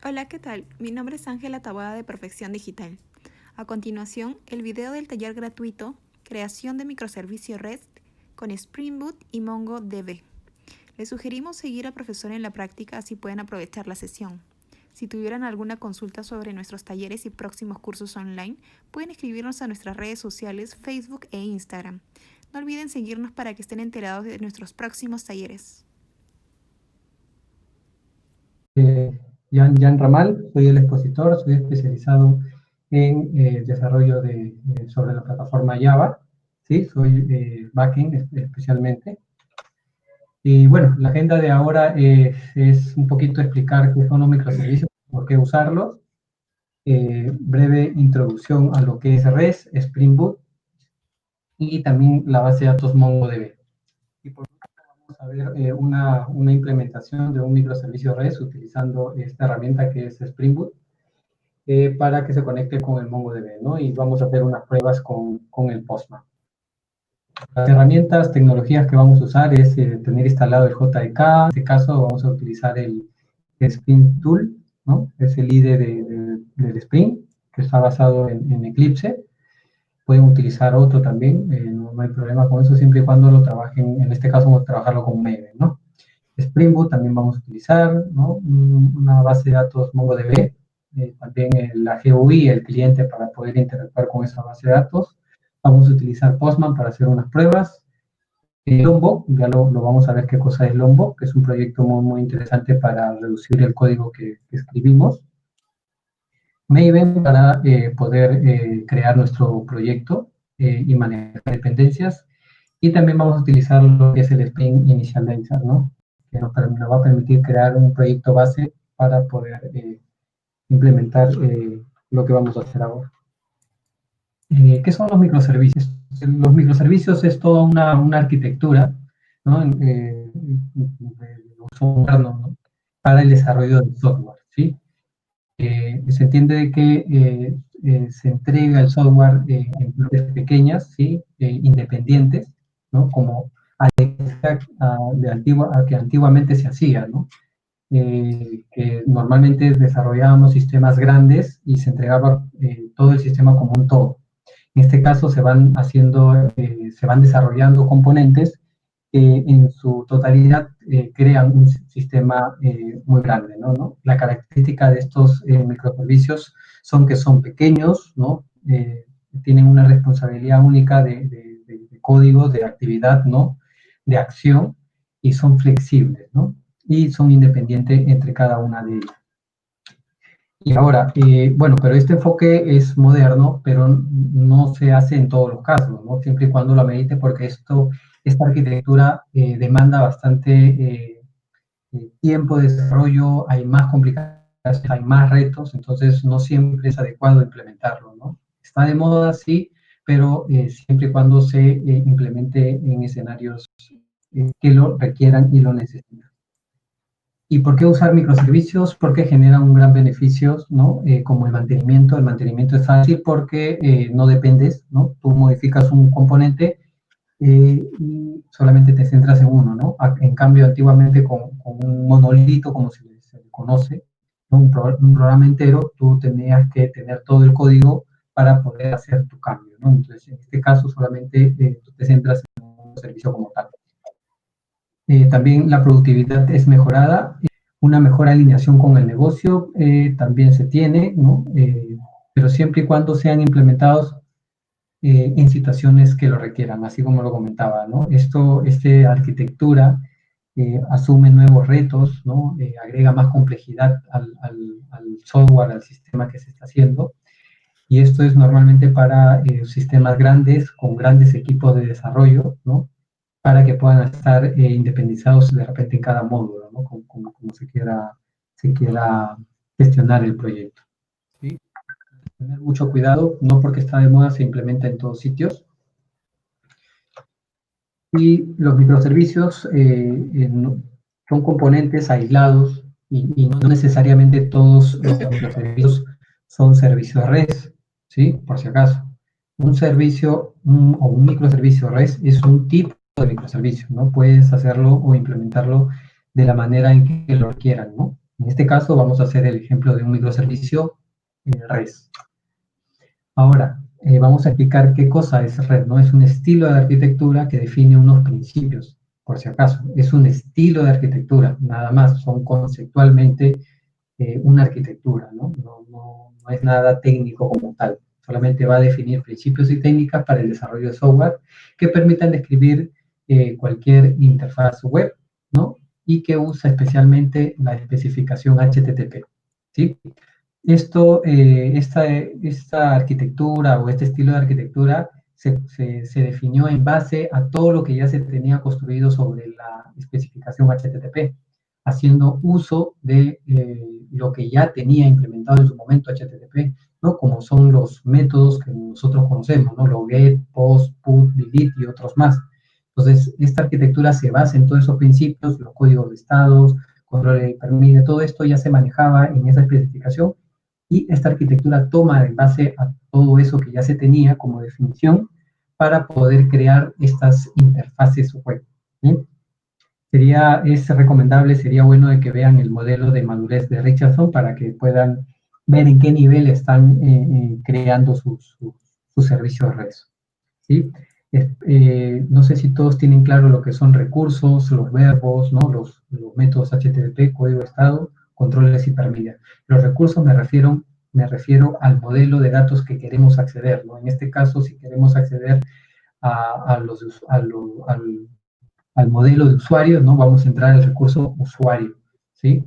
Hola, ¿qué tal? Mi nombre es Ángela Taboada de Perfección Digital. A continuación, el video del taller gratuito Creación de microservicio REST con Spring Boot y MongoDB. Les sugerimos seguir al profesor en la práctica, así pueden aprovechar la sesión. Si tuvieran alguna consulta sobre nuestros talleres y próximos cursos online, pueden escribirnos a nuestras redes sociales Facebook e Instagram. No olviden seguirnos para que estén enterados de nuestros próximos talleres. Jan Ramal, soy el expositor, soy especializado en desarrollo sobre la plataforma Java, ¿sí? Soy backend especialmente. Y bueno, la agenda de ahora es un poquito explicar qué son los microservicios, por qué usarlos, breve introducción a lo que es REST, Spring Boot y también la base de datos MongoDB. Y por último vamos a ver una implementación de un microservicio REST utilizando esta herramienta que es Spring Boot para que se conecte con el MongoDB, ¿no? Y vamos a hacer unas pruebas con el Postman. Las herramientas, tecnologías que vamos a usar es tener instalado el JDK. En este caso vamos a utilizar el Spring Tool, ¿no? Es el IDE del Spring, que está basado en Eclipse. Pueden utilizar otro también, no hay problema con eso, siempre y cuando lo trabajen, en este caso vamos a trabajarlo con Maven, ¿no? Spring Boot también vamos a utilizar, ¿no? Una base de datos MongoDB, también la GUI, el cliente para poder interactuar con esa base de datos. Vamos a utilizar Postman para hacer unas pruebas. Lombok, ya lo vamos a ver qué cosa es Lombok, que es un proyecto muy interesante para reducir el código que escribimos. Maven para poder crear nuestro proyecto y manejar dependencias. Y también vamos a utilizar lo que es el Spring Initializer, ¿no? Que nos va a permitir crear un proyecto base para poder implementar lo que vamos a hacer ahora. ¿Qué son los microservicios? Los microservicios es toda una arquitectura, ¿no? De uso moderno, ¿no? Para el desarrollo del software, ¿sí? Se entiende que se entrega el software en bloques pequeñas, ¿sí? Independientes, ¿no? Como a que antiguamente se hacía, ¿no? Que normalmente desarrollábamos sistemas grandes y se entregaba todo el sistema como un todo. En este caso se van desarrollando componentes que en su totalidad crean un sistema muy grande, ¿no? La característica de estos microservicios son que son pequeños, ¿no? Tienen una responsabilidad única de código, de actividad, ¿no? De acción, y son flexibles, ¿no? Y son independientes entre cada una de ellas. Y ahora, bueno, pero este enfoque es moderno, pero no se hace en todos los casos, ¿no? Siempre y cuando lo amerite, porque esta arquitectura demanda bastante tiempo de desarrollo, hay más complicaciones, hay más retos, entonces no siempre es adecuado implementarlo, ¿no? Está de moda, sí, pero siempre y cuando se implemente en escenarios que lo requieran y lo necesitan. ¿Y por qué usar microservicios? Porque generan un gran beneficio, ¿no? Como el mantenimiento. El mantenimiento es fácil porque no dependes, ¿no? Tú modificas un componente y solamente te centras en uno, ¿no? En cambio, antiguamente con un monolito, como se le conoce, ¿no? Un programa entero, tú tenías que tener todo el código para poder hacer tu cambio, ¿no? Entonces, en este caso, solamente tú te centras en un servicio como tal. También la productividad es mejorada, una mejor alineación con el negocio también se tiene, ¿no? Pero siempre y cuando sean implementados en situaciones que lo requieran, así como lo comentaba, ¿no? Esta arquitectura asume nuevos retos, ¿no? Agrega más complejidad al software, al sistema que se está haciendo, y esto es normalmente para sistemas grandes, con grandes equipos de desarrollo, ¿no? Para que puedan estar independizados de repente en cada módulo, ¿no? Como se quiera gestionar el proyecto. ¿Sí? Tener mucho cuidado, no porque está de moda se implementa en todos sitios. Y los microservicios son componentes aislados y no necesariamente todos los microservicios son servicios REST, ¿sí? Por si acaso. Un servicio o un microservicio REST es un tipo de microservicio, ¿no? Puedes hacerlo o implementarlo de la manera en que lo quieran, ¿no? En este caso vamos a hacer el ejemplo de un microservicio REST. Ahora, vamos a explicar qué cosa es red, ¿no? Es un estilo de arquitectura que define unos principios, por si acaso. Es un estilo de arquitectura, nada más, son conceptualmente una arquitectura, ¿no? No es nada técnico como tal, solamente va a definir principios y técnicas para el desarrollo de software que permitan describir cualquier interfaz web, ¿no? Y que usa especialmente la especificación HTTP, ¿sí? Esta arquitectura o este estilo de arquitectura se definió en base a todo lo que ya se tenía construido sobre la especificación HTTP, haciendo uso de lo que ya tenía implementado en su momento HTTP, ¿no? Como son los métodos que nosotros conocemos, ¿no? Lo get, post, put, delete y otros más. Entonces, esta arquitectura se basa en todos esos principios, los códigos de estados, control de permite, todo esto ya se manejaba en esa especificación y esta arquitectura toma en base a todo eso que ya se tenía como definición para poder crear estas interfaces web. ¿Sí? Es recomendable, sería bueno de que vean el modelo de madurez de Richardson para que puedan ver en qué nivel están creando sus servicios red. ¿Sí? No sé si todos tienen claro lo que son recursos, los verbos, ¿no? Los métodos HTTP, código de estado, controles y permite. Los recursos me refiero al modelo de datos que queremos acceder, ¿no? En este caso, si queremos acceder al modelo de usuario, ¿no? Vamos a entrar al recurso usuario, ¿sí?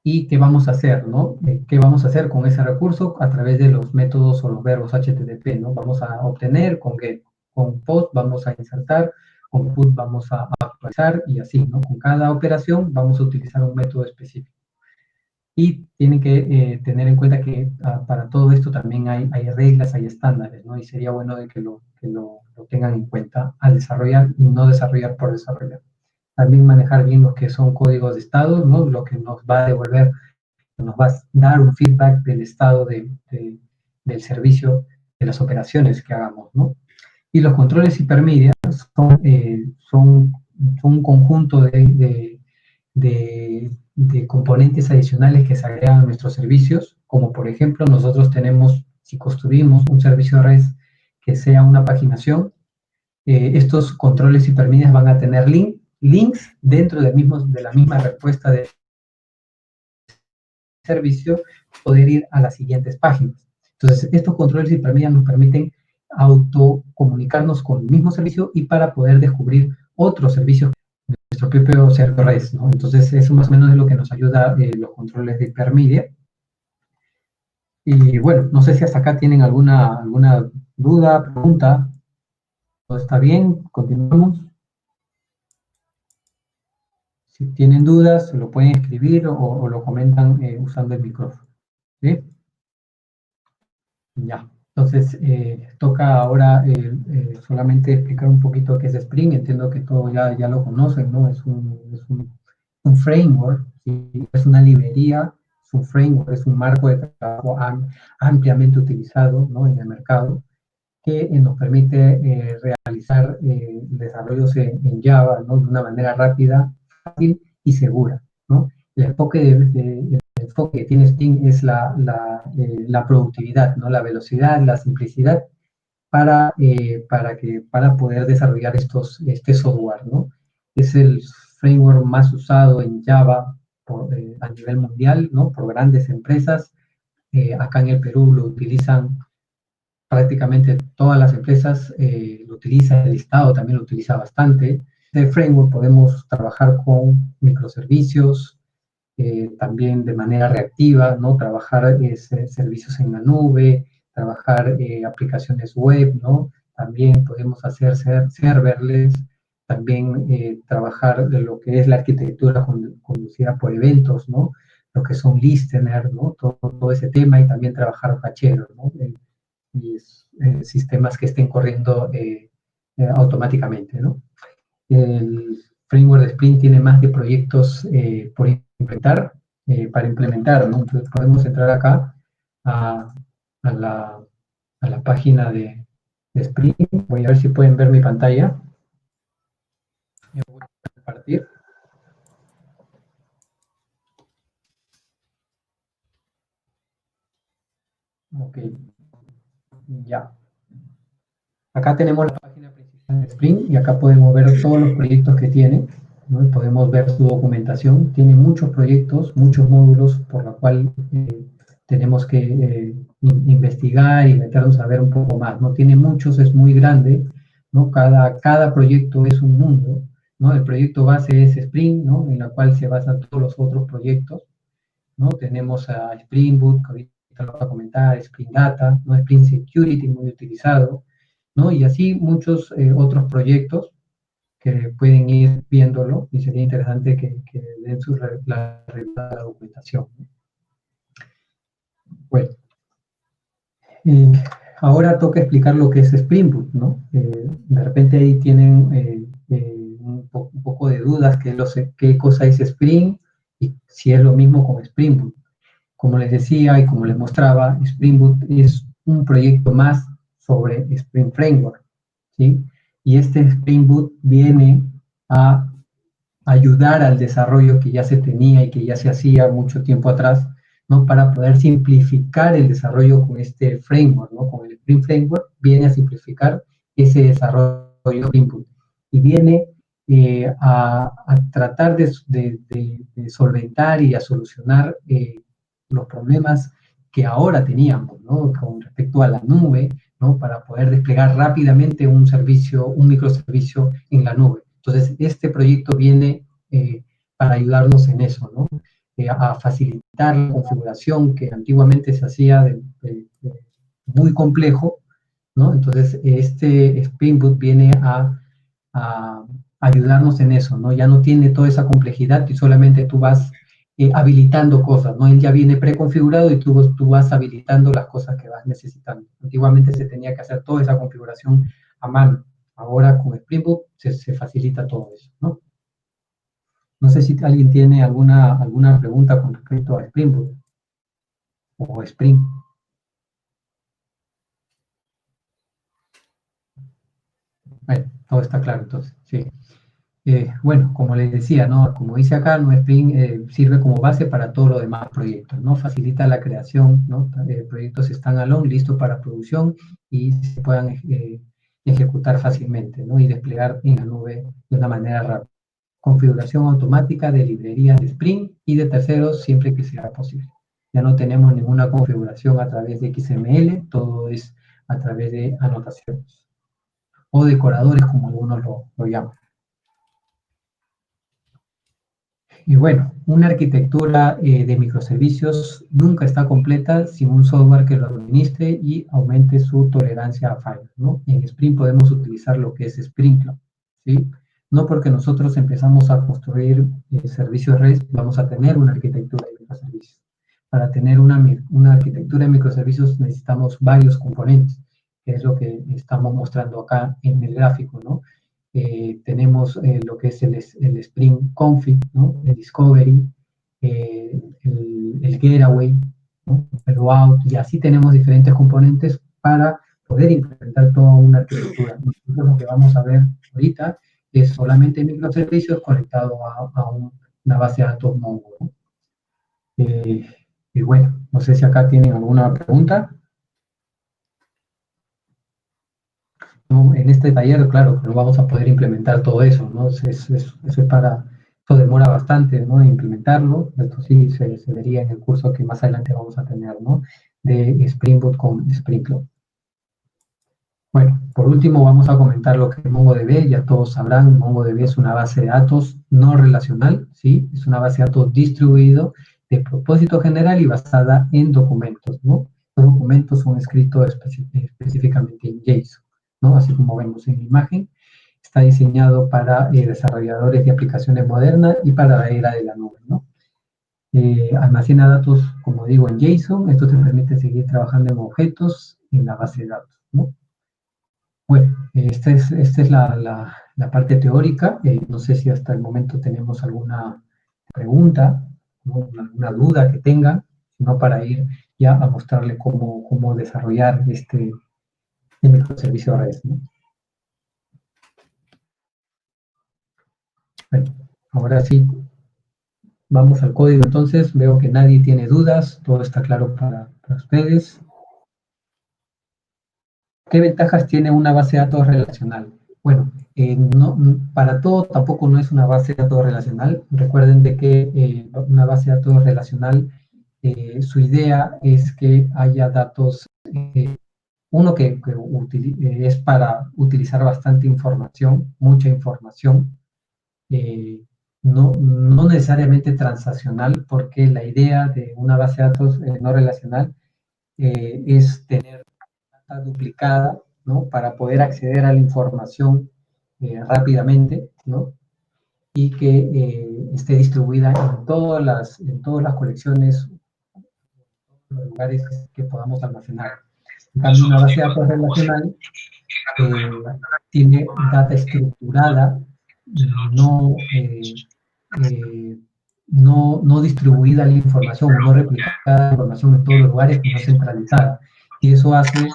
¿Y qué vamos a hacer, no? ¿Qué vamos a hacer con ese recurso? A través de los métodos o los verbos HTTP, ¿no? Vamos a obtener con get, con post vamos a insertar, con put vamos a actualizar y así, ¿no? Con cada operación vamos a utilizar un método específico. Y tienen que tener en cuenta que para todo esto también hay reglas, hay estándares, ¿no? Y sería bueno de que lo tengan en cuenta al desarrollar y no desarrollar por desarrollar. También manejar bien lo que son códigos de estado, ¿no? Lo que nos va a devolver, nos va a dar un feedback del estado del servicio, de las operaciones que hagamos, ¿no? Y los controles hipermedia son un conjunto de componentes adicionales que se agregan a nuestros servicios, como por ejemplo nosotros tenemos, si construimos un servicio de red que sea una paginación, estos controles hipermedias van a tener links dentro de la misma respuesta de servicio, poder ir a las siguientes páginas. Entonces, estos controles hipermedias nos permiten autocomunicarnos con el mismo servicio y para poder descubrir otros servicios de nuestro propio server REST, ¿no? Entonces, eso más o menos es lo que nos ayuda los controles de hipermedia. Y bueno, no sé si hasta acá tienen alguna duda, pregunta. ¿Todo está bien? ¿Continuamos? Si tienen dudas, lo pueden escribir o lo comentan usando el micrófono. ¿Sí? Ya. Entonces, toca ahora solamente explicar un poquito qué es Spring. Entiendo que todos ya lo conocen, ¿no? Es un framework, ¿sí? Es una librería, es un framework, es un marco de trabajo ampliamente utilizado, ¿no? En el mercado que nos permite realizar desarrollos en Java, ¿no? De una manera rápida, fácil y segura, ¿no? El enfoque que tiene Spring es la productividad, ¿no? La velocidad, la simplicidad para poder desarrollar este software, ¿no? Es el framework más usado en Java a nivel mundial, ¿no? Por grandes empresas. Acá en el Perú lo utilizan prácticamente todas las empresas, lo utilizan, el Estado también lo utiliza bastante. En el framework podemos trabajar con microservicios, también de manera reactiva, ¿no? Trabajar servicios en la nube, trabajar aplicaciones web, ¿no? También podemos hacer serverless, también trabajar de lo que es la arquitectura conducida por eventos, ¿no? Lo que son listeners, ¿no? Todo ese tema y también trabajar bachero, ¿no? Y sistemas que estén corriendo automáticamente, ¿no? El framework de Spring tiene más de proyectos por implementar, para implementar, ¿no? Entonces podemos entrar acá a, a la, a la página de Spring. Voy a ver si pueden ver mi pantalla. Yo voy a compartir. Ok, ya. Acá tenemos la página principal de Spring y acá podemos ver todos los proyectos que tiene, ¿no? Podemos ver su documentación. Tiene muchos proyectos, muchos módulos por lo cual tenemos que investigar y meternos a ver un poco más, ¿no? Tiene muchos, es muy grande, ¿no? Cada proyecto es un mundo, ¿no? El proyecto base es Spring, ¿no? En la cual se basan todos los otros proyectos, ¿no? Tenemos a Spring Boot, que ahorita lo voy a comentar, Spring Data, ¿no? Spring Security, muy utilizado, ¿no? Y así muchos otros proyectos que pueden ir viéndolo y sería interesante que den la documentación. Bueno, eh, ahora toca explicar lo que es Spring Boot, ¿no? De repente ahí tienen un poco de dudas qué cosa es Spring y si es lo mismo con Spring Boot. Como les decía y como les mostraba, Spring Boot es un proyecto más sobre Spring Framework, ¿sí? Y este Spring Boot viene a ayudar al desarrollo que ya se tenía y que ya se hacía mucho tiempo atrás, ¿no? Para poder simplificar el desarrollo con este framework, ¿no? Con el Spring Framework viene a simplificar ese desarrollo de Spring Boot y viene a tratar de solventar y a solucionar los problemas que ahora teníamos, ¿no? Con respecto a la nube, ¿no? Para poder desplegar rápidamente un servicio, un microservicio en la nube. Entonces, este proyecto viene para ayudarnos en eso, ¿no? A facilitar la configuración que antiguamente se hacía muy complejo, ¿no? Entonces, este Spring Boot viene a ayudarnos en eso, ¿no? Ya no tiene toda esa complejidad y solamente tú vas habilitando cosas, ¿no? Él ya viene preconfigurado y tú vas habilitando las cosas que vas necesitando. Antiguamente se tenía que hacer toda esa configuración a mano. Ahora con Spring Boot se facilita todo eso, ¿no? No sé si alguien tiene alguna pregunta con respecto a Spring Boot o Spring. Bueno, todo está claro entonces, sí. Bueno, como les decía, ¿no? Como dice acá, ¿no? Spring sirve como base para todos los demás proyectos, ¿no? Facilita la creación, ¿no? Proyectos standalone listos para producción y se puedan ejecutar fácilmente, ¿no? Y desplegar en la nube de una manera rápida. Configuración automática de librerías de Spring y de terceros siempre que sea posible. Ya no tenemos ninguna configuración a través de XML, todo es a través de anotaciones o decoradores, como algunos lo llaman. Y bueno, una arquitectura de microservicios nunca está completa sin un software que lo administre y aumente su tolerancia a fallos, ¿no? En Spring podemos utilizar lo que es Spring Cloud, ¿sí? No porque nosotros empezamos a construir servicios REST, vamos a tener una arquitectura de microservicios. Para tener una arquitectura de microservicios necesitamos varios componentes, que es lo que estamos mostrando acá en el gráfico, ¿no? Tenemos lo que es el Spring Config, ¿no? El Discovery, el Getaway, ¿no? El Route, y así tenemos diferentes componentes para poder implementar toda una arquitectura. Nosotros lo que vamos a ver ahorita es solamente microservicios conectados a una base de datos Mongo, ¿no? Y bueno, no sé si acá tienen alguna pregunta. ¿No? En este taller, claro, no vamos a poder implementar todo eso, ¿no? Eso es para, eso demora bastante, ¿no? Implementarlo, esto sí se vería en el curso que más adelante vamos a tener, ¿no? De Spring Boot con Spring Cloud. Bueno, por último vamos a comentar lo que es MongoDB, ya todos sabrán, MongoDB es una base de datos no relacional, ¿sí? Es una base de datos distribuido de propósito general y basada en documentos, ¿no? Los documentos son escritos específicamente en JSON, ¿no? Así como vemos en la imagen, está diseñado para desarrolladores de aplicaciones modernas y para la era de la nube, ¿no? Almacena datos, como digo, en JSON, esto te permite seguir trabajando en objetos en la base de datos, ¿no? Bueno, esta es la parte teórica. No sé si hasta el momento tenemos alguna pregunta, ¿no? Alguna duda que tengan, sino para ir ya a mostrarle cómo desarrollar este microservicio REST, ¿no? Bueno, ahora sí, vamos al código entonces. Veo que nadie tiene dudas, todo está claro para ustedes. ¿Qué ventajas tiene una base de datos relacional? Bueno, para todo tampoco no es una base de datos relacional. Recuerden de que una base de datos relacional, su idea es que haya datos, uno que es para utilizar bastante información, mucha información, no necesariamente transaccional, porque la idea de una base de datos no relacional es tener data duplicada, ¿no? Para poder acceder a la información rápidamente, ¿no? Y que esté distribuida en todas las colecciones, en los lugares que podamos almacenar. En cambio, una base de datos relacional tiene data estructurada, no, no distribuida la información, no replicada la información en todos los lugares, no centralizada. Y eso hace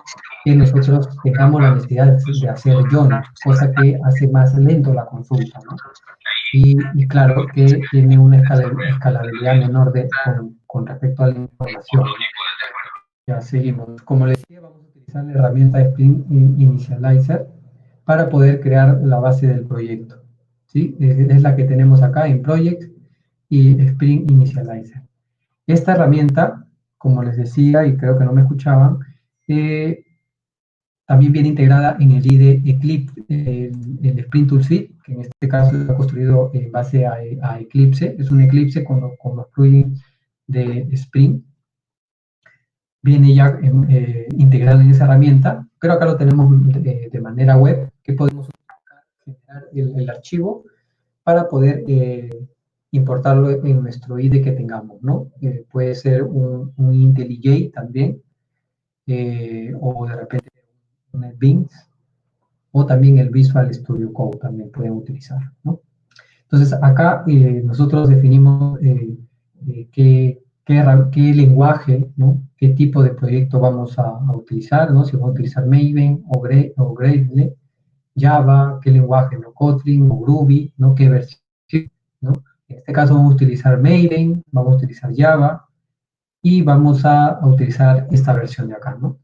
que nosotros tengamos la necesidad de hacer joins, cosa que hace más lento la consulta, ¿no? Y claro que tiene una escalabilidad menor con respecto a la información, ¿no? Ya seguimos. Como les decía, vamos a utilizar la herramienta Spring Initializer para poder crear la base del proyecto. ¿Sí? Es la que tenemos acá en Project y Spring Initializer. Esta herramienta, como les decía, y creo que no me escuchaban, también viene integrada en el IDE Eclipse, el Spring Tool Suite, que en este caso está construido en base a Eclipse. Es un Eclipse con los plugins de Spring. Viene ya integrado en esa herramienta, pero acá lo tenemos de manera web, que podemos generar el archivo para poder importarlo en nuestro IDE que tengamos, ¿no? Puede ser un IntelliJ también, o de repente un NetBeans, o también el Visual Studio Code también pueden utilizar, ¿no? Entonces, acá nosotros definimos qué lenguaje, ¿no? Qué tipo de proyecto vamos a utilizar, ¿no? Si vamos a utilizar Maven o Gradle, Java, qué lenguaje, ¿no? Kotlin o Groovy, ¿no? Qué versión, ¿no? En este caso vamos a utilizar Maven, vamos a utilizar Java y vamos a utilizar esta versión de acá, ¿no?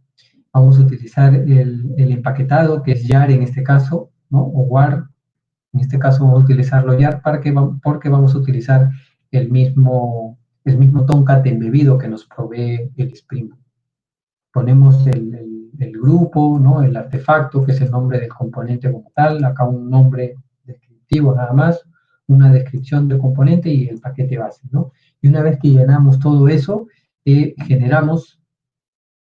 Vamos a utilizar el empaquetado, que es YAR en este caso, ¿no? O WAR. En este caso vamos a utilizarlo YAR porque vamos a utilizar el mismo Tomcat embebido que nos provee el Spring. Ponemos el grupo, ¿no? El artefacto, que es el nombre del componente como tal, acá un nombre descriptivo nada más, una descripción del componente y el paquete base, ¿no? Y una vez que llenamos todo eso, generamos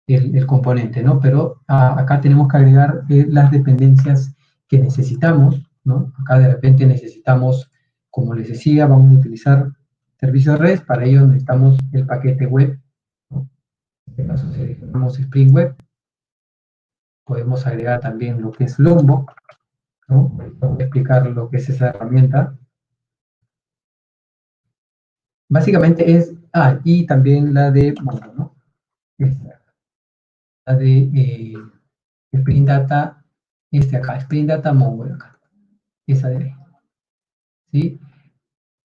el componente, ¿no? Pero acá tenemos que agregar las dependencias que necesitamos, ¿no? Acá de repente necesitamos, como les decía, vamos a utilizar servicios REST, para ello necesitamos el paquete web, ¿no? En este caso seleccionamos Spring Web, podemos agregar también lo que es Lombok, ¿no? Voy a explicar lo que es esa herramienta. Básicamente es, y también la de Mongo, ¿no? La de Spring Data, acá, Spring Data Mongo, acá, esa de ahí, ¿sí?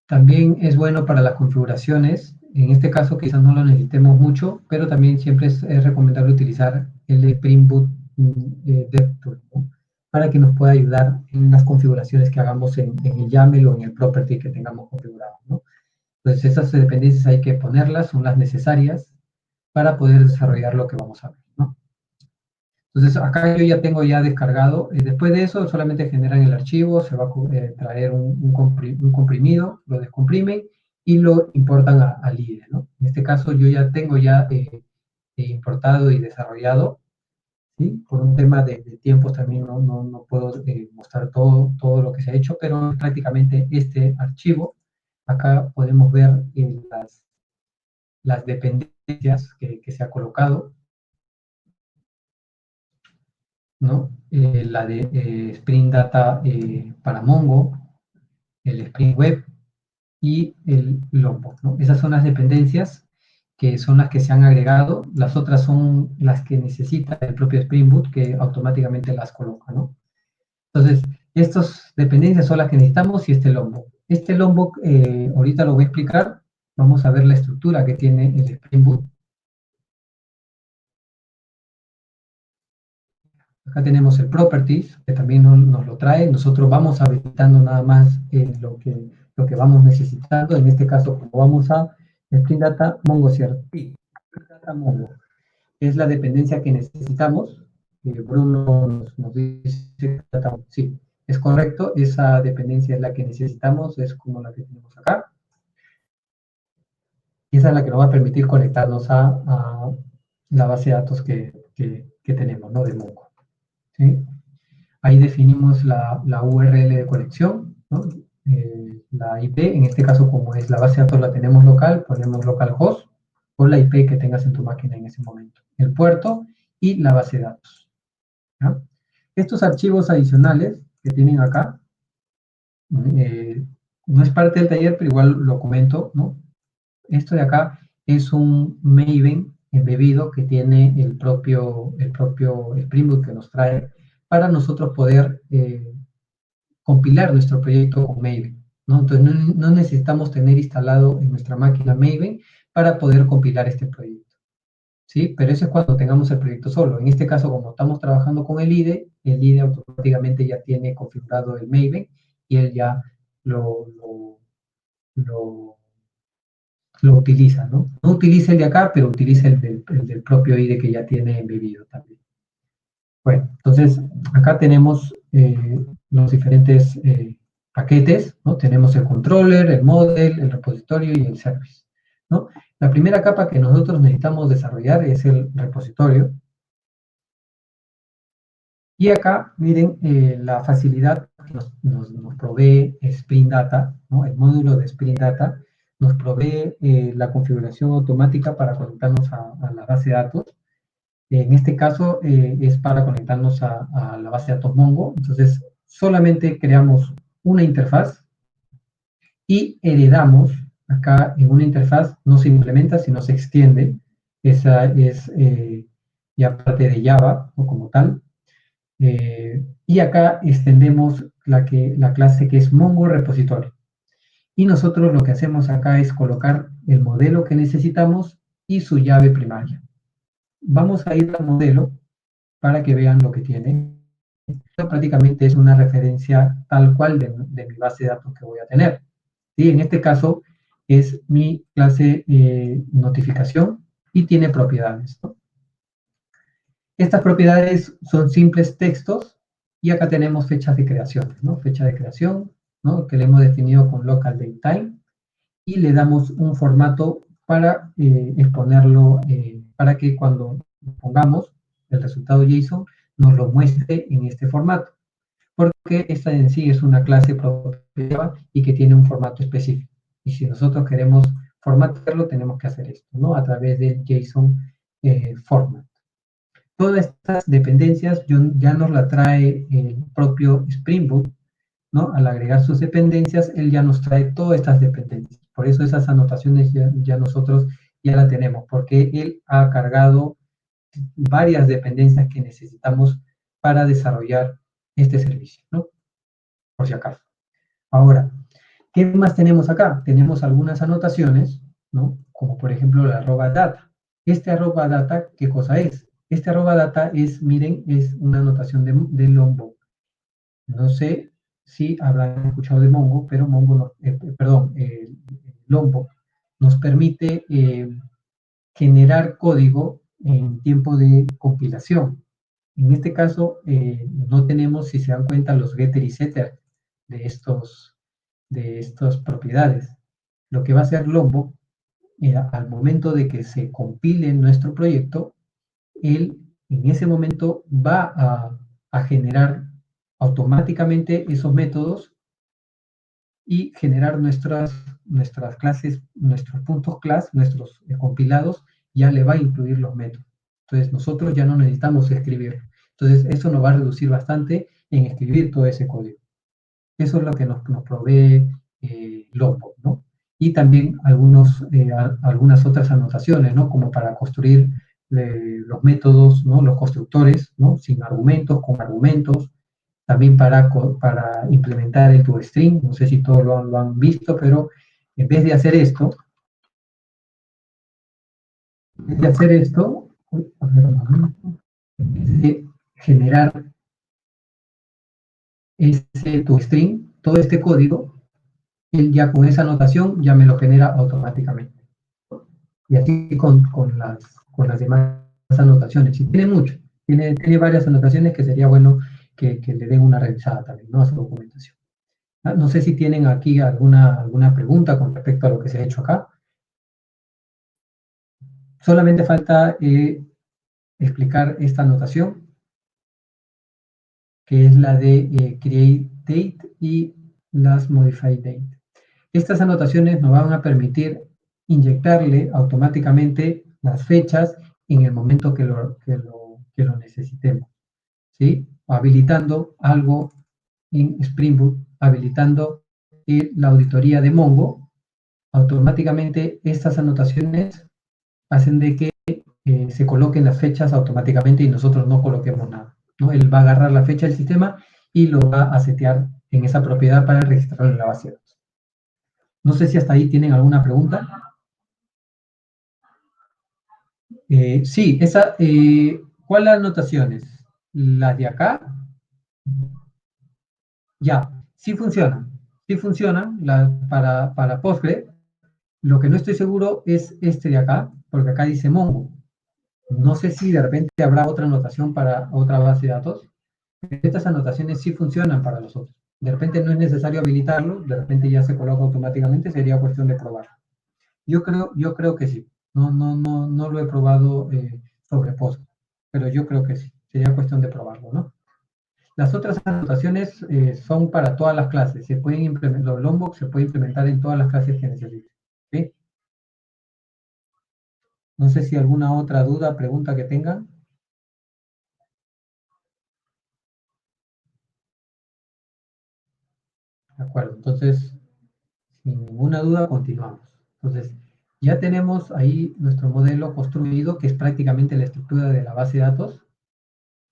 También es bueno para las configuraciones, en este caso quizás no lo necesitemos mucho, pero también siempre es recomendable utilizar el de Spring Boot DevTool, ¿no? Para que nos pueda ayudar en las configuraciones que hagamos en el YAML o en el property que tengamos configurado, ¿no? Entonces esas dependencias hay que ponerlas, son las necesarias para poder desarrollar lo que vamos a ver, ¿no? Entonces acá yo ya tengo ya descargado, después de eso solamente generan el archivo, se va a traer un comprimido, lo descomprimen y lo importan al IDE, ¿no? En este caso yo ya tengo importado y desarrollado, ¿sí? Por un tema de tiempos también no puedo mostrar todo lo que se ha hecho, pero prácticamente este archivo, acá podemos ver las dependencias que se ha colocado, ¿no? La de Spring Data para Mongo, el Spring Web y el Lombok, ¿no? Esas son las dependencias que son las que se han agregado, las otras son las que necesita el propio Spring Boot que automáticamente las coloca, ¿no? Entonces, estas dependencias son las que necesitamos y este Lombok. Este Lombok, ahorita lo voy a explicar, vamos a ver la estructura que tiene el Spring Boot. Acá tenemos el properties, que también nos lo trae. Nosotros vamos habilitando nada más lo que vamos necesitando. En este caso, como vamos a Spring Data Mongo, ¿cierto? Sí, Spring Data Mongo. Es la dependencia que necesitamos. Bruno nos dice, sí, es correcto. Esa dependencia es la que necesitamos, es como la que tenemos acá. Y esa es la que nos va a permitir conectarnos a la base de datos que tenemos, ¿no? De Mongo. ¿Sí? Ahí definimos la URL de conexión, ¿no? La IP, en este caso como es la base de datos la tenemos local, ponemos localhost o la IP que tengas en tu máquina en ese momento. El puerto y la base de datos. ¿Ya? Estos archivos adicionales que tienen acá, no es parte del taller, pero igual lo comento, ¿no? Esto de acá es un Maven embebido que tiene el propio Spring Boot que nos trae para nosotros poder compilar nuestro proyecto con Maven, ¿no? Entonces no necesitamos tener instalado en nuestra máquina Maven para poder compilar este proyecto, ¿sí? Pero eso es cuando tengamos el proyecto solo. En este caso, como estamos trabajando con el IDE automáticamente ya tiene configurado el Maven y él ya lo utiliza, ¿no? No utiliza el de acá, pero utiliza el del propio IDE que ya tiene embebido también. Bueno, entonces acá tenemos los diferentes paquetes, ¿no? Tenemos el controller, el model, el repositorio y el service, ¿no? La primera capa que nosotros necesitamos desarrollar es el repositorio. Y acá, miren, la facilidad que nos provee Spring Data, ¿no? El módulo de Spring Data nos provee la configuración automática para conectarnos a la base de datos. En este caso es para conectarnos a la base de datos Mongo. Entonces, solamente creamos una interfaz y heredamos acá en una interfaz, no se implementa, sino se extiende. Esa es ya parte de Java o como tal. Y acá extendemos la clase que es Mongo Repository. Y nosotros lo que hacemos acá es colocar el modelo que necesitamos y su llave primaria. Vamos a ir al modelo para que vean lo que tiene. Esto prácticamente es una referencia tal cual de mi base de datos que voy a tener. ¿Sí? En este caso es mi clase notificación y tiene propiedades, ¿no? Estas propiedades son simples textos y acá tenemos fechas de creación, ¿no? Fecha de creación, ¿no? Que le hemos definido con local date time y le damos un formato para exponerlo, para que cuando pongamos el resultado JSON nos lo muestre en este formato, porque esta en sí es una clase propia y que tiene un formato específico. Y si nosotros queremos formatearlo, tenemos que hacer esto, ¿no? A través del JSON format. Todas estas dependencias ya nos la trae el propio Spring Boot, ¿no? Al agregar sus dependencias, él ya nos trae todas estas dependencias. Por eso esas anotaciones ya nosotros ya la tenemos, porque él ha cargado varias dependencias que necesitamos para desarrollar este servicio, ¿no? Por si acaso. Ahora, ¿qué más tenemos acá? Tenemos algunas anotaciones, ¿no? Como por ejemplo la arroba data. Este arroba data, ¿qué cosa es? Este arroba data es, miren, es una anotación de Lombo. No sé si habrán escuchado de Mongo, pero Lombo nos permite generar código en tiempo de compilación. En este caso, no tenemos, si se dan cuenta, los getter y setter de estas propiedades. Lo que va a hacer Lombo, al momento de que se compile nuestro proyecto, él en ese momento va a generar automáticamente esos métodos y generar nuestras clases, nuestros puntos class, nuestros compilados, ya le va a incluir los métodos. Entonces nosotros ya no necesitamos escribir. Entonces eso nos va a reducir bastante en escribir todo ese código. Eso es lo que nos provee Lombo, ¿no? Y también algunas otras anotaciones, ¿no? Como para construir los métodos, ¿no? Los constructores, ¿no? Sin argumentos, con argumentos. También para implementar el toString. No sé si todos lo han visto, pero en vez de hacer esto, uy, a ver un momento, en vez de generar tu string, todo este código, él ya con esa anotación ya me lo genera automáticamente. Y así con las demás anotaciones. Y tiene mucho, tiene varias anotaciones que sería bueno que le den una revisada también, ¿no? A su documentación. No sé si tienen aquí alguna pregunta con respecto a lo que se ha hecho acá. Solamente falta explicar esta anotación, que es la de create date y las modify date. Estas anotaciones nos van a permitir inyectarle automáticamente las fechas en el momento que lo necesitemos, ¿sí? Habilitando algo en Spring Boot, habilitando la auditoría de Mongo, automáticamente estas anotaciones hacen de que se coloquen las fechas automáticamente y nosotros no coloquemos nada, ¿no? Él va a agarrar la fecha del sistema y lo va a setear en esa propiedad para registrarlo en la base de datos. No sé si hasta ahí tienen alguna pregunta. Sí, ¿cuáles anotaciones? ¿Las de acá? Ya, sí funcionan para Postgre. Lo que no estoy seguro es este de acá, porque acá dice Mongo. No sé si de repente habrá otra anotación para otra base de datos. Estas anotaciones sí funcionan para los otros. De repente no es necesario habilitarlo, de repente ya se coloca automáticamente, sería cuestión de probarlo. Yo creo que sí. No lo he probado sobre Postgre, pero yo creo que sí. Sería cuestión de probarlo, ¿no? Las otras anotaciones son para todas las clases. Se pueden implementar, los Lombok se puede implementar en todas las clases que necesiten. ¿Sí? No sé si alguna otra duda, pregunta que tengan. De acuerdo, entonces, sin ninguna duda, continuamos. Entonces, ya tenemos ahí nuestro modelo construido, que es prácticamente la estructura de la base de datos.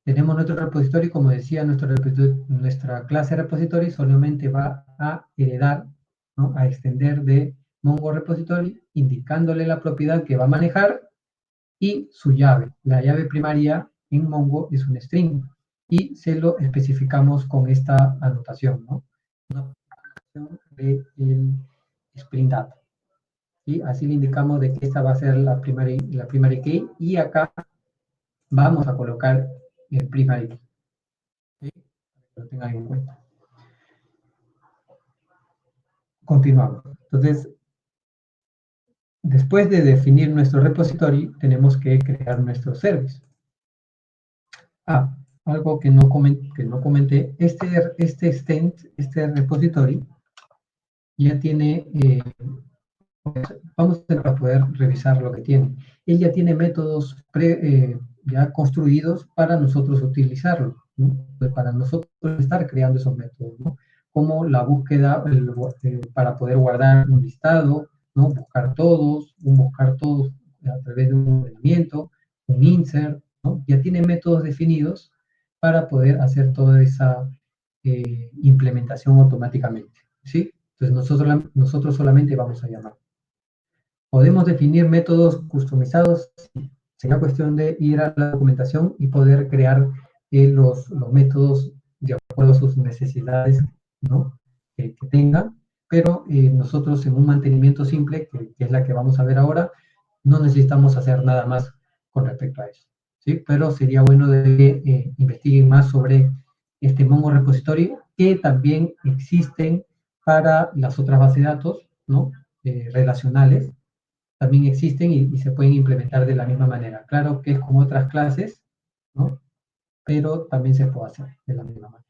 Tenemos nuestro repositorio, como decía, nuestra clase repository solamente va a heredar, ¿no? A extender de Mongo repository, indicándole la propiedad que va a manejar y su llave. La llave primaria en Mongo es un string y se lo especificamos con esta anotación, ¿no? Una anotación del Spring Data. Y así le indicamos de que esta va a ser la primary key y acá vamos a colocar el primary key. ¿Sí? Para que lo tengan en cuenta. Continuamos. Entonces, después de definir nuestro repository, tenemos que crear nuestro service. Algo que no comenté, este repository ya tiene, vamos a poder revisar lo que tiene. Él ya tiene métodos ya construidos para nosotros utilizarlo, ¿no? Pues para nosotros estar creando esos métodos, ¿no? Como la búsqueda para poder guardar un listado, ¿no? Buscar todos a través de un ordenamiento, un insert, ¿no? Ya tiene métodos definidos para poder hacer toda esa implementación automáticamente, ¿sí? Entonces nosotros solamente vamos a llamar. Podemos definir métodos customizados, sería cuestión de ir a la documentación y poder crear los métodos de acuerdo a sus necesidades, ¿no? Que tengan, pero nosotros en un mantenimiento simple, que es la que vamos a ver ahora, no necesitamos hacer nada más con respecto a eso, ¿sí? Pero sería bueno de que investiguen más sobre este Mongo Repository, que también existen para las otras bases de datos, ¿no? Relacionales, también existen y se pueden implementar de la misma manera. Claro que es como otras clases, ¿no? Pero también se puede hacer de la misma manera.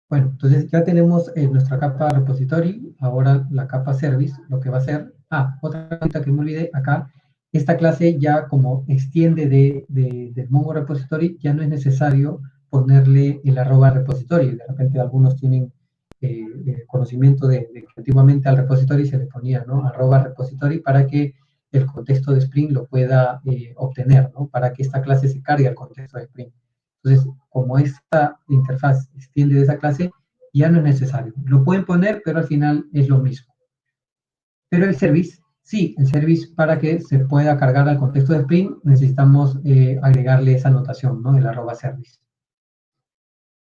Bueno, entonces ya tenemos nuestra capa repository, ahora la capa service, lo que va a hacer, otra cosa que me olvidé acá, esta clase ya como extiende del Mongo repository, ya no es necesario ponerle el @repository, de repente algunos tienen conocimiento de que antiguamente al repository se le ponía, ¿no? @repository para que el contexto de Spring lo pueda obtener, ¿no? Para que esta clase se cargue al contexto de Spring. Entonces, como esta interfaz extiende de esa clase, ya no es necesario. Lo pueden poner, pero al final es lo mismo. Pero el service Sí, el service para que se pueda cargar al contexto de Spring necesitamos agregarle esa notación, ¿no? El @service,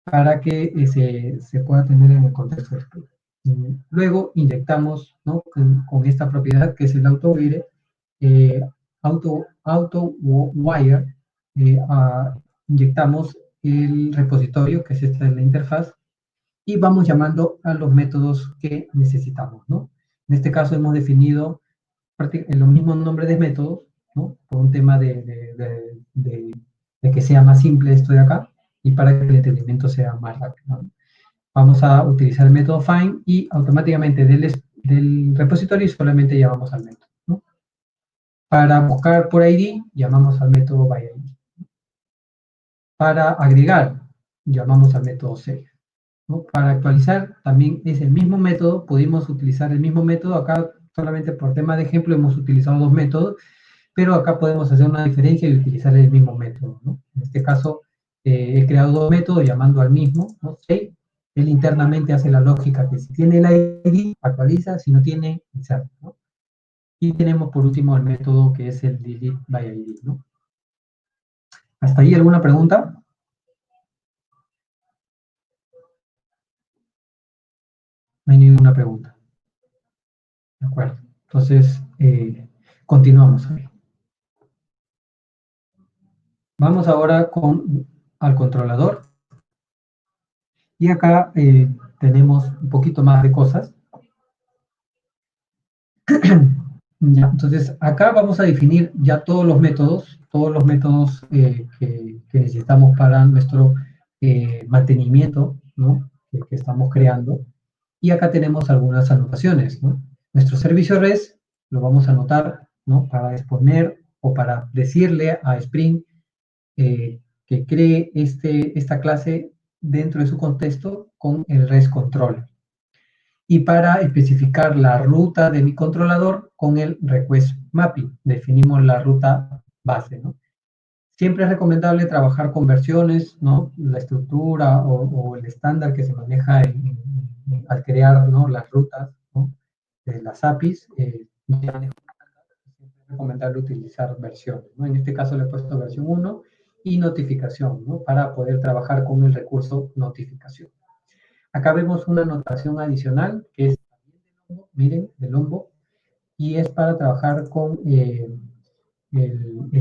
para que se pueda tener en el contexto de Spring. Luego inyectamos, ¿no? Con esta propiedad que es el AutoWire, AutoWire, inyectamos el repositorio, que es esta en la interfaz, y vamos llamando a los métodos que necesitamos, ¿no? En este caso hemos definido los mismos nombres de métodos, ¿no? Por un tema de que sea más simple esto de acá y para que el entendimiento sea más rápido, ¿no? Vamos a utilizar el método find y automáticamente del repositorio solamente llamamos al método, ¿no? Para buscar por ID, llamamos al método byId. Para agregar, llamamos al método save, ¿no? Para actualizar, también es el mismo método, pudimos utilizar el mismo método. Acá solamente por tema de ejemplo hemos utilizado dos métodos, pero acá podemos hacer una diferencia y utilizar el mismo método, ¿no? En este caso, he creado dos métodos llamando al mismo, ¿no? Save. Él internamente hace la lógica que si tiene el ID, actualiza, si no tiene, insert, ¿no? Y tenemos por último el método que es el delete by ID, ¿no? ¿Hasta ahí alguna pregunta? No hay ninguna pregunta. De acuerdo. Entonces, continuamos. Vamos ahora al controlador. Y acá tenemos un poquito más de cosas. Ya, entonces, acá vamos a definir ya todos los métodos que necesitamos para nuestro mantenimiento, ¿no? Que estamos creando. Y acá tenemos algunas anotaciones, ¿no? Nuestro servicio REST lo vamos a anotar, ¿no? Para exponer o para decirle a Spring que cree esta clase dentro de su contexto con el REST control. Y para especificar la ruta de mi controlador con el request mapping, definimos la ruta base, ¿no? Siempre es recomendable trabajar con versiones, ¿no? La estructura o el estándar que se maneja al crear, ¿no? Las rutas, ¿no? De las APIs, es recomendable utilizar versiones, ¿no? En este caso le he puesto versión 1 y notificación, ¿no? Para poder trabajar con el recurso notificación. Acá vemos una anotación adicional que es, miren, el lombo, y es para trabajar con el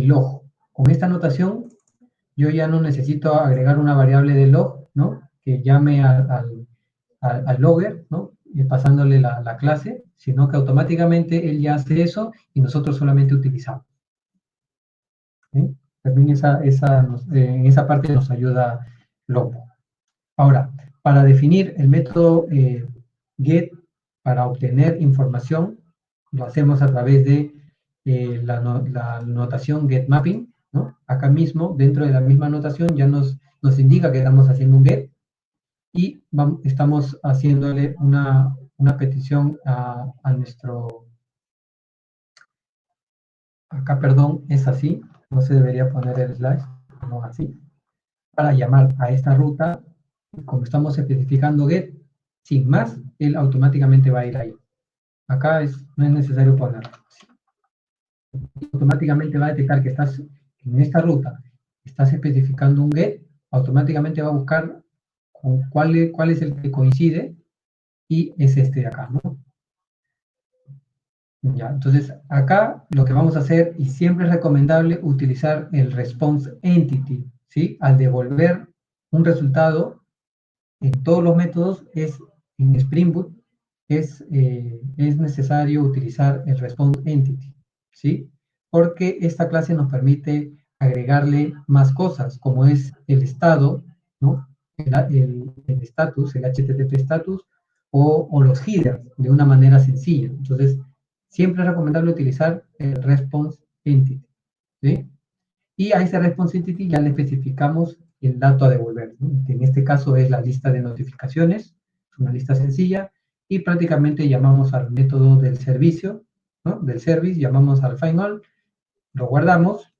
log. Con esta anotación yo ya no necesito agregar una variable de log, ¿no? Que llame al logger, ¿no? Pasándole la clase, sino que automáticamente él ya hace eso y nosotros solamente utilizamos. ¿Sí? También en esa parte nos ayuda Lombo. Ahora, para definir el método get para obtener información, lo hacemos a través de la notación getMapping, ¿no? Acá mismo, dentro de la misma notación, ya nos indica que estamos haciendo un get y estamos haciéndole una petición a nuestro... Acá, perdón, es así, no se debería poner el slash, no así. Para llamar a esta ruta, como estamos especificando get, sin más, él automáticamente va a ir ahí. Acá no es necesario ponerlo. Automáticamente va a detectar que estás en esta ruta, estás especificando un get, automáticamente va a buscar con cuál es el que coincide y es este de acá, ¿no? Ya, entonces acá lo que vamos a hacer, y siempre es recomendable utilizar el response entity, ¿sí? Al devolver un resultado en todos los métodos en Spring Boot es necesario utilizar el response entity, ¿sí? Porque esta clase nos permite agregarle más cosas, como es el estado, ¿no? El status, el HTTP status, o los headers, de una manera sencilla. Entonces, siempre es recomendable utilizar el response entity, ¿sí? Y a ese response entity ya le especificamos el dato a devolver, ¿no? Que en este caso es la lista de notificaciones, es una lista sencilla, y prácticamente llamamos al método del servicio, ¿no? Del service, llamamos al final, lo guardamos.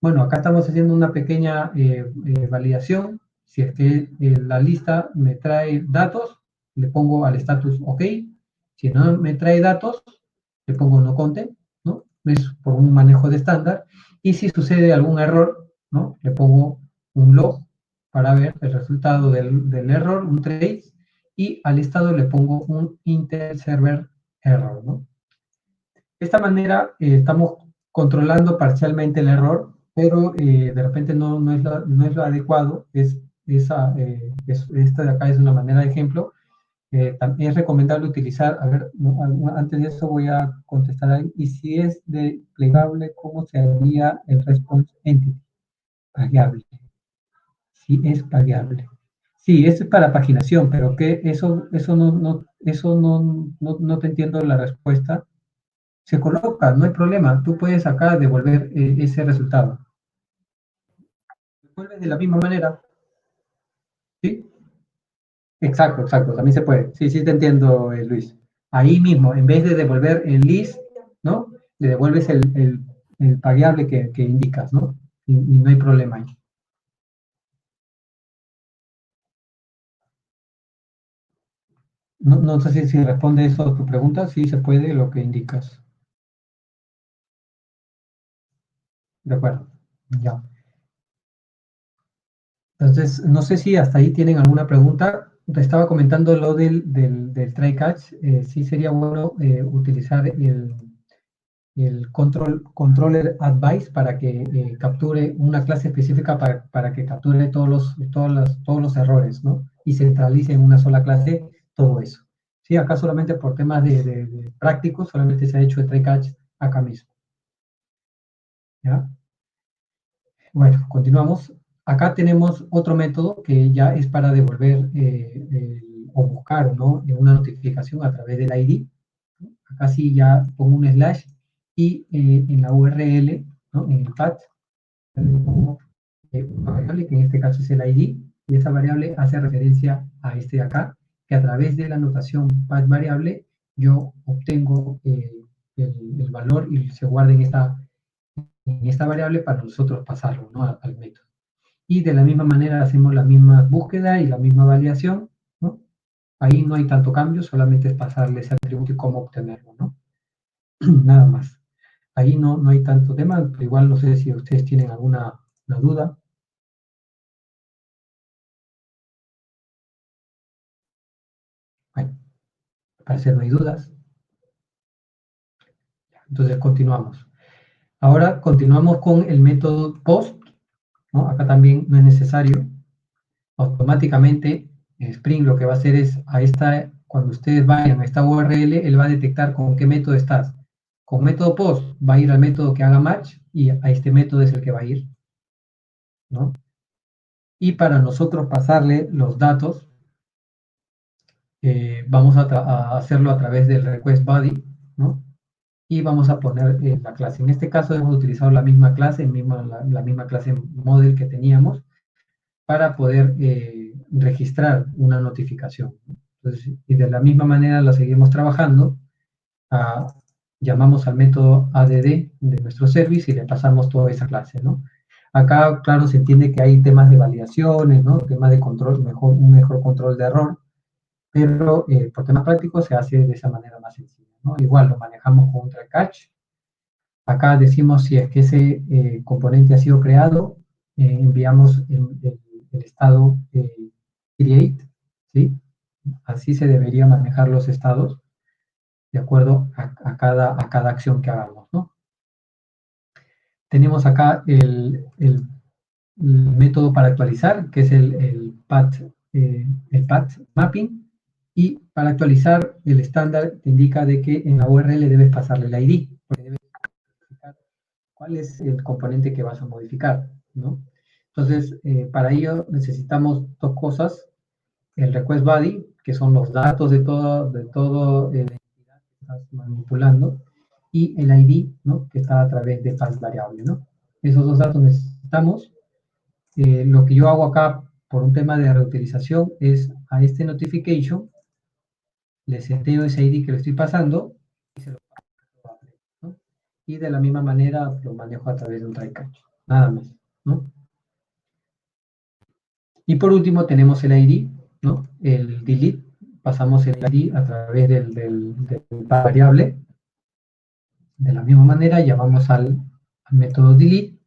Bueno, acá estamos haciendo una pequeña validación. Si es que la lista me trae datos, le pongo al status OK. Si no me trae datos, le pongo no content, ¿no? Es por un manejo de estándar. Y si sucede algún error, ¿no? Le pongo un log para ver el resultado del error, un trace, y al estado le pongo un Intel Server Error, ¿no? De esta manera estamos controlando parcialmente el error, pero de repente no es lo adecuado. Esta de acá es una manera de ejemplo. También es recomendable utilizar, a ver, antes de eso voy a contestar ahí, y si es de plegable, ¿cómo se haría el response entity? Pagable. Si es pagable. Sí, es para paginación, pero que eso no te entiendo la respuesta. Se coloca, no hay problema. Tú puedes acá devolver ese resultado. Devuelve de la misma manera. ¿Sí? Exacto, exacto. También se puede. Sí, sí te entiendo, Luis. Ahí mismo, en vez de devolver el list, ¿no? Le devuelves el pagable que indicas, ¿no? Y no hay problema ahí. No sé si responde eso a tu pregunta. Sí se puede lo que indicas. De acuerdo. Ya. Entonces, no sé si hasta ahí tienen alguna pregunta. Te estaba comentando lo del try catch. Sí sería bueno utilizar el controller advice para que capture una clase específica para que capture todos los errores, ¿no? Y centralice en una sola clase todo eso. Sí, acá solamente por temas de prácticos, solamente se ha hecho el try catch acá mismo. ¿Ya? Bueno, continuamos. Acá tenemos otro método que ya es para devolver o buscar, ¿no? Una notificación a través del ID. Acá sí ya pongo un slash y en la URL, ¿no? En el path, pongo una variable que en este caso es el ID, y esa variable hace referencia a este de acá, que a través de la notación path variable yo obtengo el valor y se guarda en esta variable para nosotros pasarlo, ¿no? Al método. Y de la misma manera hacemos la misma búsqueda y la misma validación, ¿no? Ahí no hay tanto cambio, solamente es pasarle ese atributo y cómo obtenerlo, ¿no? Nada más. Ahí no hay tanto tema, pero igual no sé si ustedes tienen alguna duda. Bueno, al parecer no hay dudas. Entonces continuamos. Ahora continuamos con el método post, ¿no? Acá también no es necesario. Automáticamente Spring lo que va a hacer es cuando ustedes vayan a esta URL, él va a detectar con qué método estás. Con método post va a ir al método que haga match y a este método es el que va a ir, ¿no? Y para nosotros pasarle los datos, vamos a hacerlo a través del request body, ¿no? Y vamos a poner la clase. En este caso hemos utilizado la misma clase, la misma clase model que teníamos para poder registrar una notificación. Entonces, y de la misma manera la seguimos trabajando. Llamamos al método add de nuestro service y le pasamos toda esa clase, ¿no? Acá, claro, se entiende que hay temas de validaciones, ¿no? Temas de control, un mejor control de error, pero por temas prácticos se hace de esa manera más sencilla, ¿no? Igual lo manejamos con un try catch. Acá decimos si es que ese componente ha sido creado, enviamos el estado create, ¿sí? Así se debería manejar los estados de acuerdo a cada acción que hagamos, ¿no? Tenemos acá el método para actualizar, que es el path mapping, y para actualizar el estándar te indica de que en la URL debes pasarle el ID, porque debes identificar cuál es el componente que vas a modificar, ¿no? Entonces, para ello necesitamos dos cosas, el request body, que son los datos de todo la entidad que estás manipulando, y el ID, ¿no? Que está a través de path variable, ¿no? Esos dos datos necesitamos. Lo que yo hago acá por un tema de reutilización es a este notification le seteo ese ID que le estoy pasando y se lo paso, ¿no? Y de la misma manera lo manejo a través de un try catch, nada más, ¿no? Y por último tenemos el ID, ¿no? El delete, pasamos el ID a través del variable De la misma manera, ya vamos al método delete,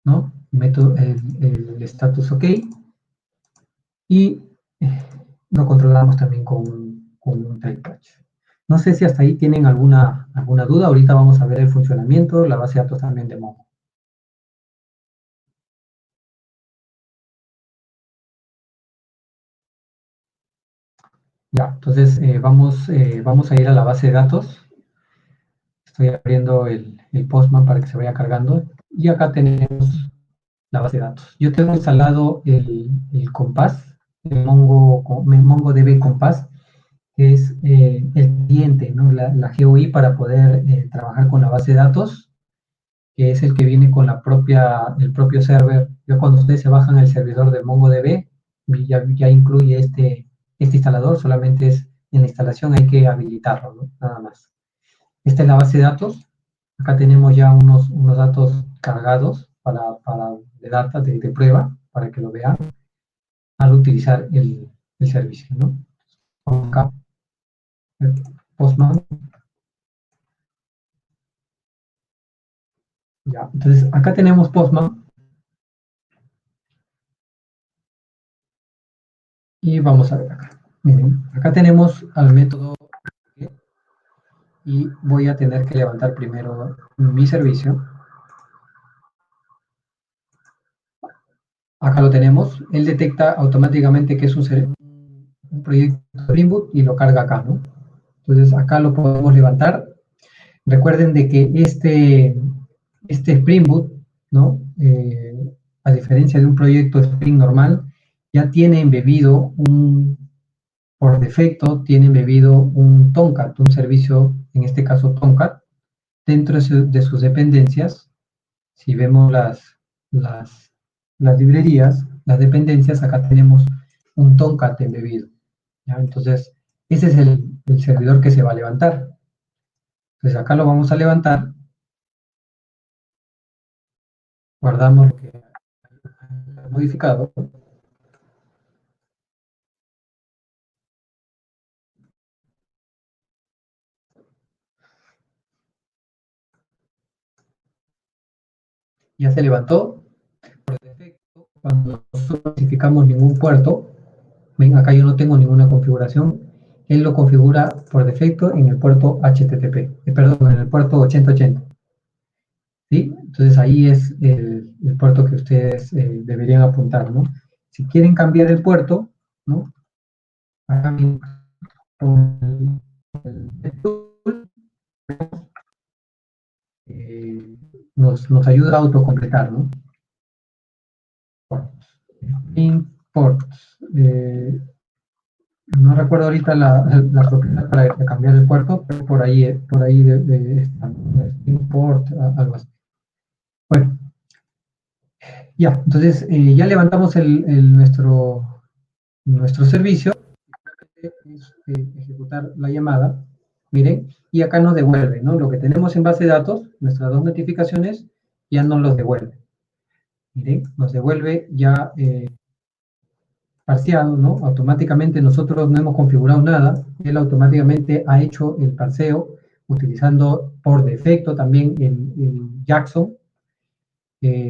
¿no? El status OK, y lo controlamos también con un type catch. No sé si hasta ahí tienen alguna duda. Ahorita vamos a ver el funcionamiento, la base de datos también de Mongo. Ya, entonces vamos a ir a la base de datos. Estoy abriendo el Postman para que se vaya cargando. Y acá tenemos la base de datos. Yo tengo instalado el Compass, el MongoDB Compass, que es el cliente, ¿no? La GUI para poder trabajar con la base de datos, que es el que viene con el propio server. Ya cuando ustedes se bajan el servidor de MongoDB, ya incluye este instalador, solamente es en la instalación hay que habilitarlo, ¿no? Nada más. Esta es la base de datos. Acá tenemos ya unos datos cargados de data, de prueba, para que lo vean al utilizar el servicio, ¿no? Acá, Postman. Ya, entonces acá tenemos Postman y vamos a ver acá. Miren, acá tenemos al método y voy a tener que levantar primero mi servicio. Acá lo tenemos. Él detecta automáticamente que es un proyecto de Spring Boot y lo carga acá, ¿no? Entonces acá lo podemos levantar. Recuerden de que este Spring Boot, ¿no? A diferencia de un proyecto Spring normal, ya tiene embebido por defecto, tiene embebido un Tomcat, un servicio, en este caso Tomcat, dentro de sus dependencias. Si vemos las, las librerías, las dependencias, acá tenemos un Tomcat embebido. ¿Ya? Entonces, ese es el servidor que se va a levantar. Entonces, acá lo vamos a levantar, guardamos lo que ha modificado, ya se levantó. Por defecto, cuando nosotros no especificamos ningún puerto, ven, acá yo no tengo ninguna configuración, él lo configura por defecto en el puerto HTTP, perdón, en el puerto 8080. ¿Sí? Entonces ahí es el puerto que ustedes deberían apuntar, ¿no? Si quieren cambiar el puerto, ¿no? Acá con el tool, nos ayuda a autocompletar, ¿no? Import. No recuerdo ahorita la propiedad para cambiar el puerto, pero por ahí está, import, algo así. Bueno, ya, entonces ya levantamos nuestro servicio, es ejecutar la llamada, miren, y acá nos devuelve, ¿no? Lo que tenemos en base de datos, nuestras dos notificaciones, ya nos los devuelve. Miren, nos devuelve ya parseado, ¿no? Automáticamente nosotros no hemos configurado nada, él automáticamente ha hecho el parseo utilizando por defecto también el Jackson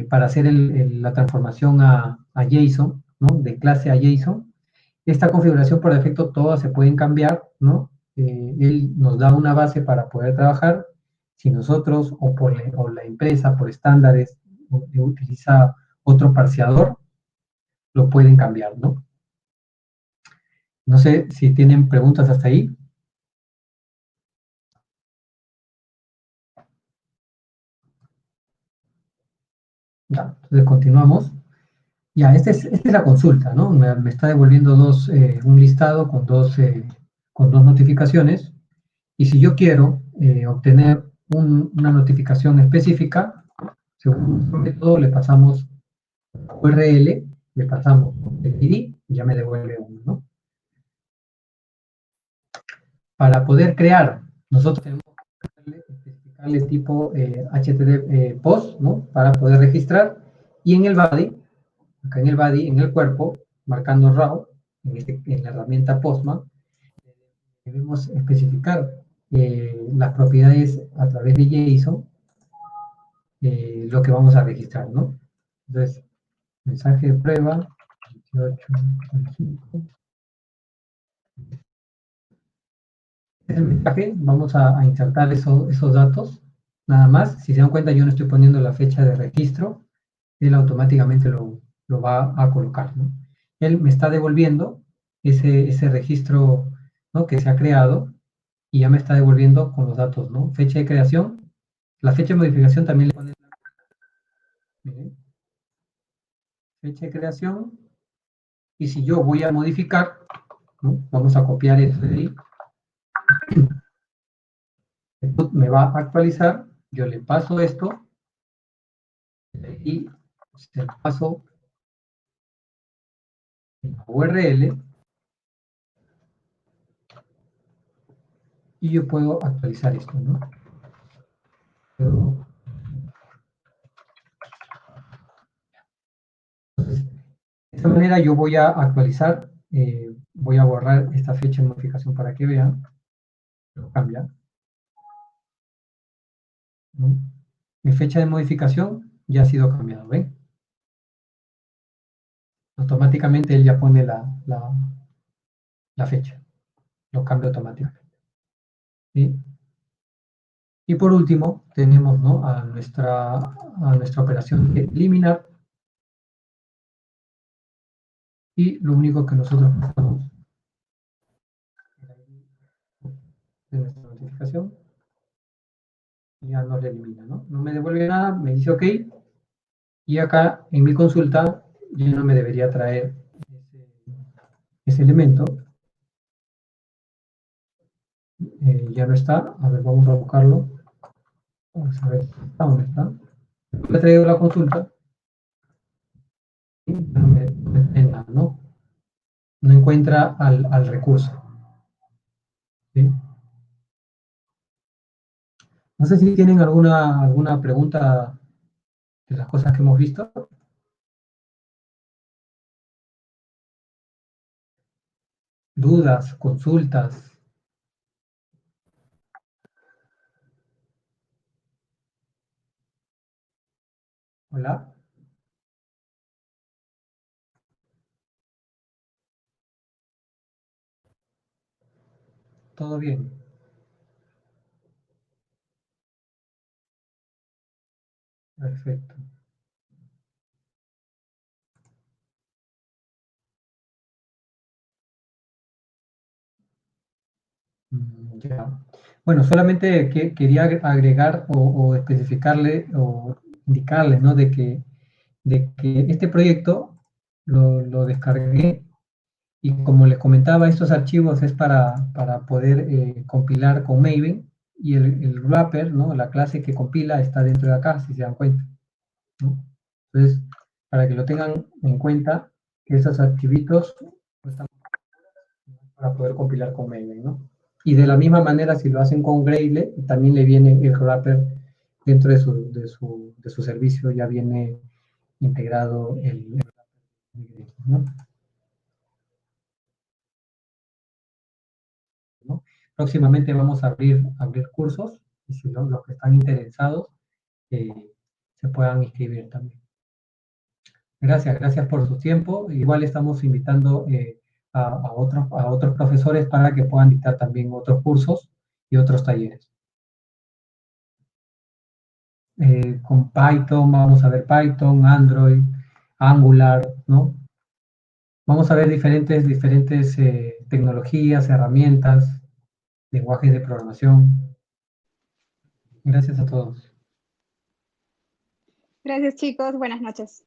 para hacer la transformación a JSON, ¿no? De clase a JSON. Esta configuración por defecto todas se pueden cambiar, ¿no? Él nos da una base para poder trabajar. Si nosotros o la empresa por estándares utiliza otro parseador, lo pueden cambiar, ¿no? No sé si tienen preguntas hasta ahí. Ya, entonces continuamos. Ya, esta es la consulta, ¿no? Me está devolviendo un listado con dos notificaciones. Y si yo quiero obtener una notificación específica, según el método le pasamos URL, le pasamos el ID y ya me devuelve uno, ¿no? Para poder crear, nosotros tenemos que especificarle tipo HTTP post, ¿no? Para poder registrar. Y en el body, acá en el body, en el cuerpo, marcando raw, en la herramienta Postman, debemos especificar las propiedades a través de JSON, lo que vamos a registrar, ¿no? Entonces, mensaje de prueba, 28.5. Este es el mensaje, vamos a insertar esos datos, nada más. Si se dan cuenta, yo no estoy poniendo la fecha de registro, él automáticamente lo va a colocar, ¿no? Él me está devolviendo ese registro, ¿no?, que se ha creado, y ya me está devolviendo con los datos, ¿no? Fecha de creación, la fecha de modificación también le pone, miren, fecha de creación, y si yo voy a modificar, ¿no?, vamos a copiar esto de ahí, me va a actualizar, yo le paso esto, y se lo paso en la URL, y yo puedo actualizar esto, ¿no? Pero, entonces, de esta manera yo voy a actualizar, voy a borrar esta fecha de modificación para que vean, lo cambia, ¿no? Mi fecha de modificación ya ha sido cambiado, ¿ven? Automáticamente él ya pone la fecha, lo cambia automáticamente, ¿sí? Y por último, tenemos, ¿no?, a nuestra operación de eliminar, y lo único que nosotros pasamos de nuestra notificación, ya no le elimina, ¿no? No me devuelve nada, me dice OK, y acá en mi consulta ya no me debería traer ese elemento, ya no está. A ver, vamos a buscarlo, vamos a ver, ¿dónde está? Le he traído la consulta, y no me trae nada, ¿no? No encuentra al recurso, ¿sí? No sé si tienen alguna pregunta de las cosas que hemos visto. Dudas, consultas. Hola. ¿Todo bien? Perfecto. Ya. Bueno, solamente quería agregar o especificarle o indicarle, ¿no?, de que este proyecto lo descargué, y como les comentaba, estos archivos es para poder compilar con Maven, y el wrapper, ¿no?, la clase que compila está dentro de acá, si se dan cuenta, ¿no? Entonces, para que lo tengan en cuenta, que esos archivitos están para poder compilar con Maven, ¿no? Y de la misma manera, si lo hacen con Gradle, también le viene el wrapper dentro de su servicio, ya viene integrado el Gradle, ¿no? ¿No? Próximamente vamos a abrir cursos, y si los que están interesados eh, se puedan inscribir también. Gracias por su tiempo. Igual estamos invitando a otros profesores para que puedan dictar también otros cursos y otros talleres. Con Python, vamos a ver Python, Android, Angular, ¿no? Vamos a ver diferentes tecnologías, herramientas, lenguajes de programación. Gracias a todos. Gracias, chicos. Buenas noches.